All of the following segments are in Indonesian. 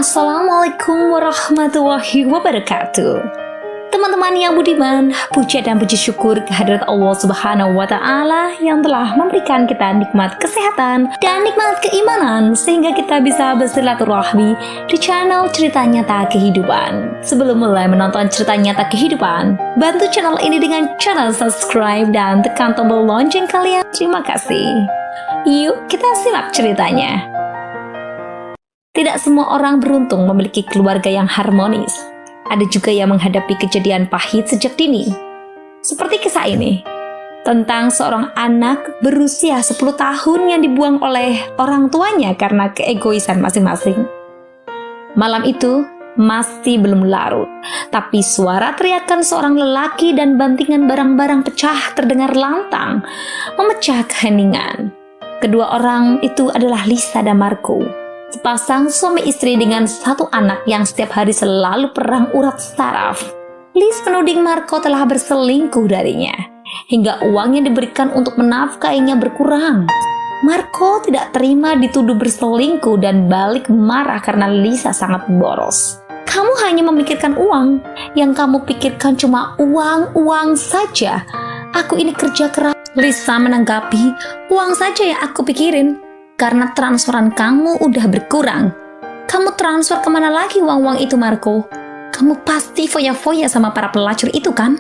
Assalamualaikum warahmatullahi wabarakatuh. Teman-teman yang budiman, puja dan puji syukur kehadirat Allah Subhanahu wa Ta'ala yang telah memberikan kita nikmat kesehatan dan nikmat keimanan sehingga kita bisa bersilaturahmi di channel Cerita Nyata Kehidupan. Sebelum mulai menonton Cerita Nyata Kehidupan, bantu channel ini dengan cara subscribe dan tekan tombol lonceng kalian. Terima kasih. Yuk kita simak ceritanya. Tidak semua orang beruntung memiliki keluarga yang harmonis. Ada juga yang menghadapi kejadian pahit sejak dini. Seperti kisah ini, tentang seorang anak berusia 10 tahun yang dibuang oleh orang tuanya karena keegoisan masing-masing. Malam itu masih belum larut, tapi suara teriakan seorang lelaki dan bantingan barang-barang pecah terdengar lantang, memecah keheningan. Kedua orang itu adalah Lisa dan Marco. Sepasang suami istri dengan satu anak yang setiap hari selalu perang urat saraf. Liz menuding Marco telah berselingkuh darinya, hingga uang yang diberikan untuk menafkahinya berkurang. Marco tidak terima dituduh berselingkuh dan balik marah karena Lisa sangat boros. Kamu hanya memikirkan uang, yang kamu pikirkan cuma uang saja. Aku ini kerja keras. Lisa menanggapi, uang saja yang aku pikirin. Karena transferan kamu udah berkurang. Kamu transfer kemana lagi uang-uang itu, Marco? Kamu pasti foya-foya sama para pelacur itu kan?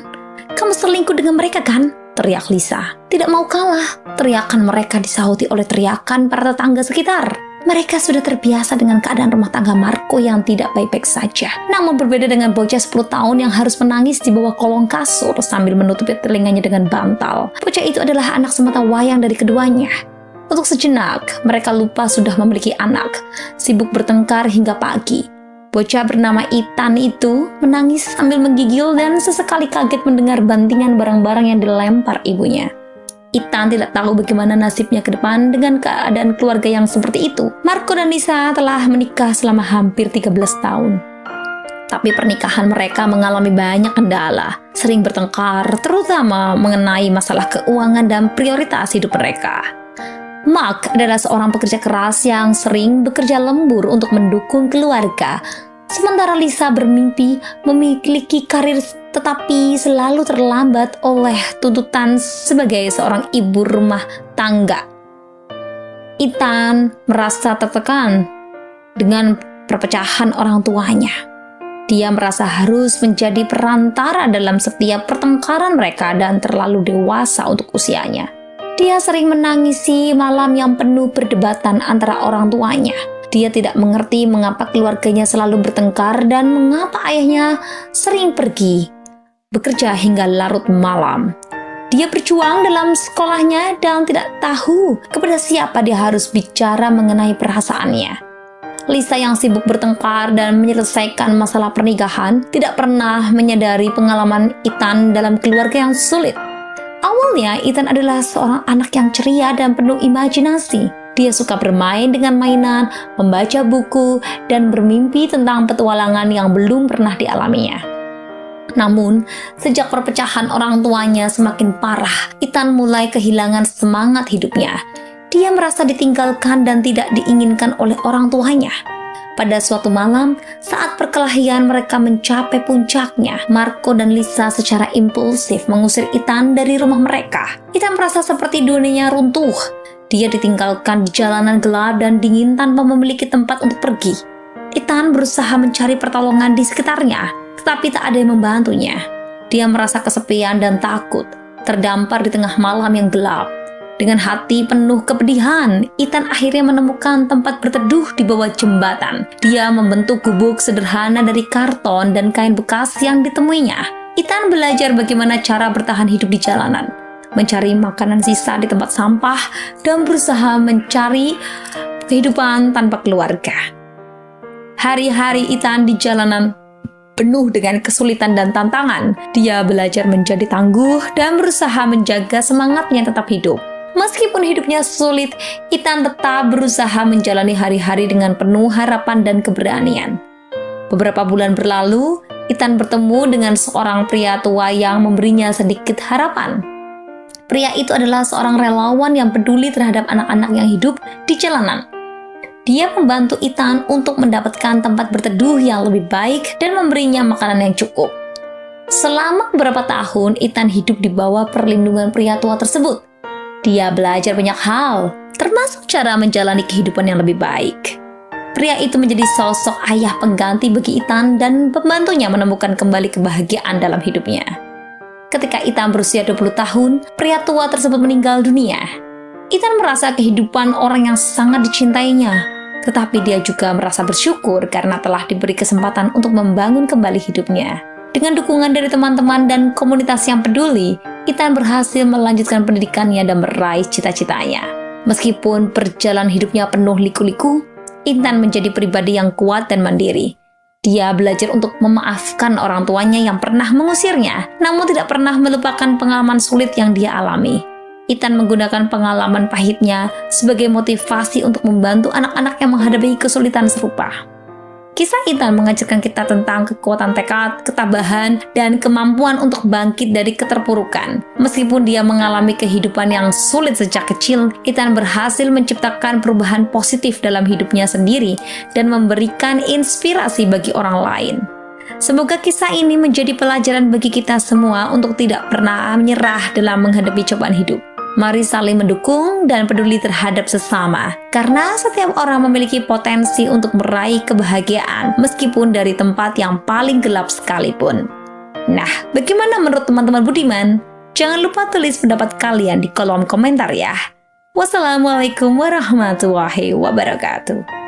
Kamu selingkuh dengan mereka kan? Teriak Lisa. Tidak mau kalah, teriakan mereka disahuti oleh teriakan para tetangga sekitar. Mereka sudah terbiasa dengan keadaan rumah tangga Marco yang tidak baik-baik saja. Namun berbeda dengan bocah 10 tahun yang harus menangis di bawah kolong kasur sambil menutupi telinganya dengan bantal. Bocah itu adalah anak semata wayang dari keduanya. Untuk sejenak, mereka lupa sudah memiliki anak, sibuk bertengkar hingga pagi. Bocah bernama Ethan itu menangis sambil menggigil dan sesekali kaget mendengar bantingan barang-barang yang dilempar ibunya. Ethan tidak tahu bagaimana nasibnya ke depan dengan keadaan keluarga yang seperti itu. Marco dan Lisa telah menikah selama hampir 13 tahun. Tapi pernikahan mereka mengalami banyak kendala, sering bertengkar, terutama mengenai masalah keuangan dan prioritas hidup mereka. Mark adalah seorang pekerja keras yang sering bekerja lembur untuk mendukung keluarga. Sementara Lisa bermimpi memiliki karir tetapi selalu terlambat oleh tuntutan sebagai seorang ibu rumah tangga. Ethan merasa tertekan dengan perpecahan orang tuanya. Dia merasa harus menjadi perantara dalam setiap pertengkaran mereka dan terlalu dewasa untuk usianya. Dia sering menangisi malam yang penuh perdebatan antara orang tuanya. Dia tidak mengerti mengapa keluarganya selalu bertengkar dan mengapa ayahnya sering pergi bekerja hingga larut malam. Dia berjuang dalam sekolahnya dan tidak tahu kepada siapa dia harus bicara mengenai perasaannya. Lisa yang sibuk bertengkar dan menyelesaikan masalah pernikahan tidak pernah menyadari pengalaman Ethan dalam keluarga yang sulit. Awalnya, Ethan adalah seorang anak yang ceria dan penuh imajinasi. Dia suka bermain dengan mainan, membaca buku, dan bermimpi tentang petualangan yang belum pernah dialaminya. Namun, sejak perpecahan orang tuanya semakin parah, Ethan mulai kehilangan semangat hidupnya. Dia merasa ditinggalkan dan tidak diinginkan oleh orang tuanya. Pada suatu malam, saat perkelahian mereka mencapai puncaknya, Marco dan Lisa secara impulsif mengusir Ethan dari rumah mereka. Ethan merasa seperti dunianya runtuh. Dia ditinggalkan di jalanan gelap dan dingin tanpa memiliki tempat untuk pergi. Ethan berusaha mencari pertolongan di sekitarnya, tetapi tak ada yang membantunya. Dia merasa kesepian dan takut, terdampar di tengah malam yang gelap. Dengan hati penuh kepedihan, Ethan akhirnya menemukan tempat berteduh di bawah jembatan. Dia membentuk gubuk sederhana dari karton dan kain bekas yang ditemuinya. Ethan belajar bagaimana cara bertahan hidup di jalanan, mencari makanan sisa di tempat sampah, dan berusaha mencari kehidupan tanpa keluarga. Hari-hari Ethan di jalanan penuh dengan kesulitan dan tantangan. Dia belajar menjadi tangguh dan berusaha menjaga semangatnya tetap hidup. Meskipun hidupnya sulit, Ethan tetap berusaha menjalani hari-hari dengan penuh harapan dan keberanian. Beberapa bulan berlalu, Ethan bertemu dengan seorang pria tua yang memberinya sedikit harapan. Pria itu adalah seorang relawan yang peduli terhadap anak-anak yang hidup di jalanan. Dia membantu Ethan untuk mendapatkan tempat berteduh yang lebih baik dan memberinya makanan yang cukup. Selama beberapa tahun, Ethan hidup di bawah perlindungan pria tua tersebut. Dia belajar banyak hal, termasuk cara menjalani kehidupan yang lebih baik. Pria itu menjadi sosok ayah pengganti bagi Ethan dan membantunya menemukan kembali kebahagiaan dalam hidupnya. Ketika Ethan berusia 20 tahun, pria tua tersebut meninggal dunia. Ethan merasa kehidupan orang yang sangat dicintainya, tetapi dia juga merasa bersyukur karena telah diberi kesempatan untuk membangun kembali hidupnya. Dengan dukungan dari teman-teman dan komunitas yang peduli, Ethan berhasil melanjutkan pendidikannya dan meraih cita-citanya. Meskipun perjalanan hidupnya penuh liku-liku, Ethan menjadi pribadi yang kuat dan mandiri. Dia belajar untuk memaafkan orang tuanya yang pernah mengusirnya, namun tidak pernah melupakan pengalaman sulit yang dia alami. Ethan menggunakan pengalaman pahitnya sebagai motivasi untuk membantu anak-anak yang menghadapi kesulitan serupa. Kisah Ethan mengajarkan kita tentang kekuatan tekad, ketabahan, dan kemampuan untuk bangkit dari keterpurukan. Meskipun dia mengalami kehidupan yang sulit sejak kecil, Ethan berhasil menciptakan perubahan positif dalam hidupnya sendiri dan memberikan inspirasi bagi orang lain. Semoga kisah ini menjadi pelajaran bagi kita semua untuk tidak pernah menyerah dalam menghadapi cobaan hidup. Mari saling mendukung dan peduli terhadap sesama, karena setiap orang memiliki potensi untuk meraih kebahagiaan meskipun dari tempat yang paling gelap sekalipun. Nah, bagaimana menurut teman-teman budiman? Jangan lupa tulis pendapat kalian di kolom komentar ya. Wassalamualaikum warahmatullahi wabarakatuh.